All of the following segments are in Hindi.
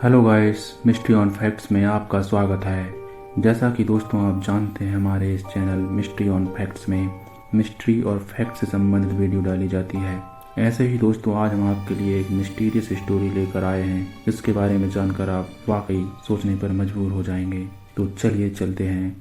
Hello guys, mystery on facts में आपका स्वागत है। जैसा कि दोस्तों आप जानते हैं, हमारे इस चैनल मिस्ट्री ऑन फैक्ट्स में मिस्ट्री और फैक्ट से संबंधित वीडियो डाली जाती है। ऐसे ही दोस्तों आज हम आपके लिए एक मिस्टीरियस स्टोरी लेकर आए हैं, जिसके बारे में जानकर आप वाकई सोचने पर मजबूर हो जाएंगे। तो चलिए चलते हैं।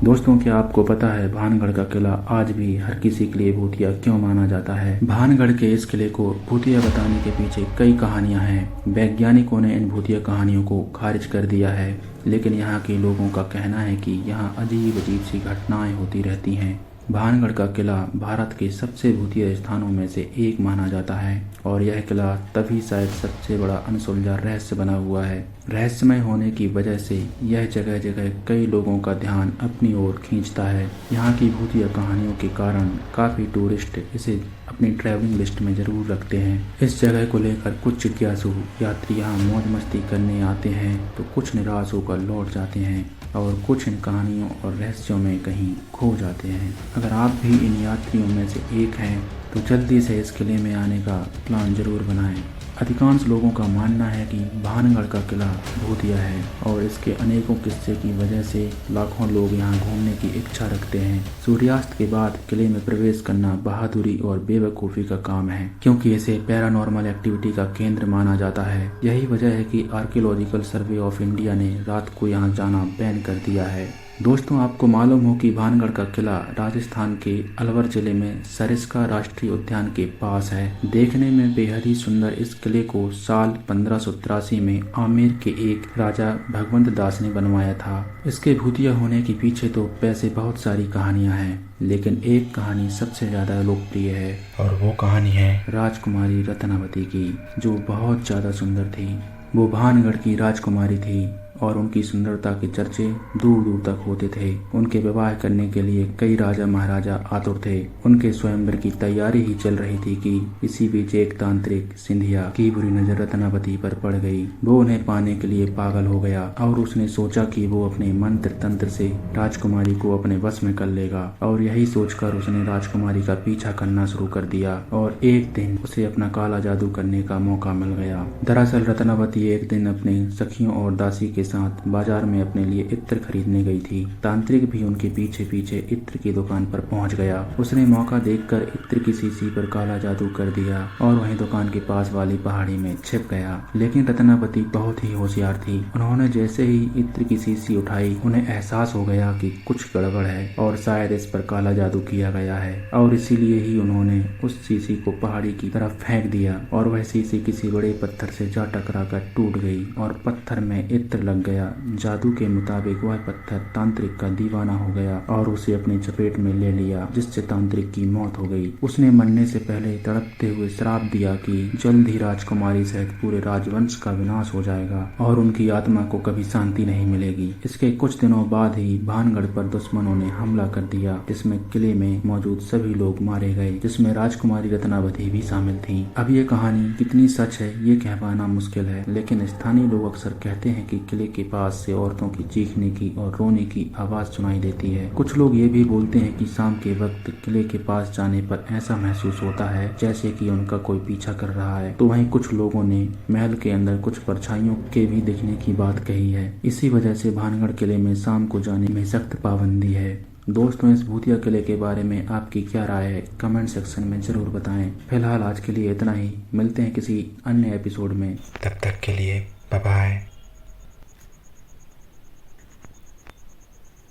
दोस्तों, क्या आपको पता है भानगढ़ का किला आज भी हर किसी के लिए भूतिया क्यों माना जाता है? भानगढ़ के इस किले को भूतिया बताने के पीछे कई कहानियां हैं। वैज्ञानिकों ने इन भूतिया कहानियों को खारिज कर दिया है, लेकिन यहाँ के लोगों का कहना है कि यहाँ अजीब अजीब सी घटनाएं होती रहती हैं। भानगढ़ का किला भारत के सबसे भूतिया स्थानों में से एक माना जाता है और यह किला तभी शायद सबसे बड़ा अनसुलझा रहस्य बना हुआ है। रहस्यमय होने की वजह से यह जगह जगह कई लोगों का ध्यान अपनी ओर खींचता है। यहाँ की भूतिया कहानियों के कारण काफी टूरिस्ट इसे अपनी ट्रैवलिंग लिस्ट में जरूर रखते हैं। इस जगह को लेकर कुछ जिज्ञासु यात्री यहाँ मौज मस्ती करने आते हैं तो कुछ निराश होकर लौट जाते हैं और कुछ इन कहानियों और रहस्यों में कहीं खो जाते हैं। अगर आप भी इन यात्रियों में से एक हैं तो जल्दी से इस किले में आने का प्लान जरूर बनाएं। अधिकांश लोगों का मानना है कि भानगढ़ का किला भूतिया है और इसके अनेकों किस्से की वजह से लाखों लोग यहाँ घूमने की इच्छा रखते हैं। सूर्यास्त के बाद किले में प्रवेश करना बहादुरी और बेवकूफ़ी का काम है, क्योंकि इसे पैरानॉर्मल एक्टिविटी का केंद्र माना जाता है। यही वजह है कि आर्कियोलॉजिकल सर्वे ऑफ इंडिया ने रात को यहाँ जाना बैन कर दिया है। दोस्तों, आपको मालूम हो कि भानगढ़ का किला राजस्थान के अलवर जिले में सरिस्का राष्ट्रीय उद्यान के पास है। देखने में बेहद ही सुंदर इस किले को साल 1583 में आमेर के एक राजा भगवंत दास ने बनवाया था। इसके भूतिया होने के पीछे तो वैसे बहुत सारी कहानियां हैं, लेकिन एक कहानी सबसे ज्यादा लोकप्रिय है और वो कहानी है राजकुमारी रत्नावती की, जो बहुत ज्यादा सुंदर थी। वो भानगढ़ की राजकुमारी थी और उनकी सुंदरता के चर्चे दूर दूर तक होते थे। उनके विवाह करने के लिए कई राजा महाराजा आतुर थे। उनके स्वयंवर की तैयारी ही चल रही थी कि इसी बीच एक तांत्रिक सिंधिया की बुरी नजर रत्नावती पर पड़ गई। वो उन्हें पाने के लिए पागल हो गया और उसने सोचा कि वो अपने मंत्र तंत्र से राजकुमारी को अपने वश में कर लेगा, और यही सोचकर उसने राजकुमारी का पीछा करना शुरू कर दिया और एक दिन उसे अपना काला जादू करने का मौका मिल गया। दरअसल रत्नावती एक दिन अपने सखियों और दासी के साथ बाजार में अपने लिए इत्र खरीदने गई थी। तांत्रिक भी उनके पीछे पीछे इत्र की दुकान पर पहुंच गया। उसने मौका देखकर इत्र की शीशी पर काला जादू कर दिया और वहीं दुकान के पास वाली पहाड़ी में छिप गया। लेकिन रत्नावती बहुत ही होशियार थी। उन्होंने जैसे ही इत्र की शीशी उठाई, उन्हें एहसास हो गया कि कुछ गड़बड़ है और शायद इस पर काला जादू किया गया है, और इसीलिए ही उन्होंने उस शीशी को पहाड़ी की तरफ फेंक दिया और वह शीशी किसी बड़े पत्थर से जा टकरा कर टूट गई और पत्थर में इत्र लग गया। जादू के मुताबिक वह पत्थर तांत्रिक का दीवाना हो गया और उसे अपनी चपेट में ले लिया, जिससे तांत्रिक की मौत हो गई। उसने मरने से पहले तड़पते हुए श्राप दिया कि जल्द ही राजकुमारी सहित पूरे राजवंश का विनाश हो जाएगा और उनकी आत्मा को कभी शांति नहीं मिलेगी। इसके कुछ दिनों बाद ही भानगढ़ पर दुश्मनों ने हमला कर दिया, जिसमें किले में मौजूद सभी लोग मारे गए, जिसमें राजकुमारी रत्नावती भी शामिल थी। अब ये कहानी कितनी सच है ये कह पाना मुश्किल है, लेकिन स्थानीय लोग अक्सर कहते हैं कि किले के पास से औरतों की चीखने की और रोने की आवाज सुनाई देती है। कुछ लोग ये भी बोलते हैं कि शाम के वक्त किले के पास जाने पर ऐसा महसूस होता है जैसे कि उनका कोई पीछा कर रहा है। तो वहीं कुछ लोगों ने महल के अंदर कुछ परछाइयों के भी दिखने की बात कही है। इसी वजह से भानगढ़ किले में शाम को जाने में सख्त पाबंदी है। दोस्तों, इस भूतिया किले के बारे में आपकी क्या राय है? कमेंट सेक्शन में जरूर बताएं। फिलहाल आज के लिए इतना ही, मिलते हैं किसी अन्य एपिसोड में। तब तक के लिए बाय बाय।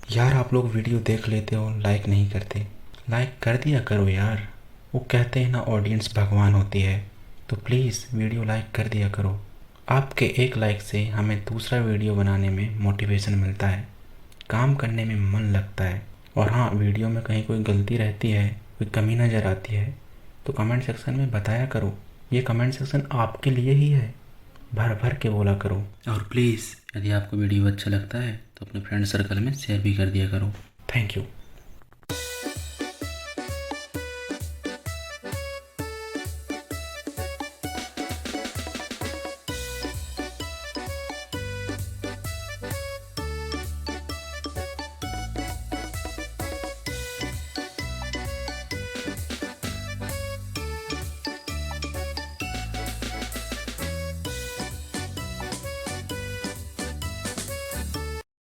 यार, आप लोग वीडियो देख लेते हो, लाइक नहीं करते। लाइक कर दिया करो यार। वो कहते हैं ना, ऑडियंस भगवान होती है, तो प्लीज़ वीडियो लाइक कर दिया करो। आपके एक लाइक से हमें दूसरा वीडियो बनाने में मोटिवेशन मिलता है, काम करने में मन लगता है। और हाँ, वीडियो में कहीं कोई गलती रहती है, कोई कमी नज़र आती है तो कमेंट सेक्शन में बताया करो। ये कमेंट सेक्शन आपके लिए ही है, भर भर के बोला करो। और प्लीज़, यदि आपको वीडियो अच्छा लगता है तो अपने फ्रेंड सर्कल में शेयर भी कर दिया करो। Thank you.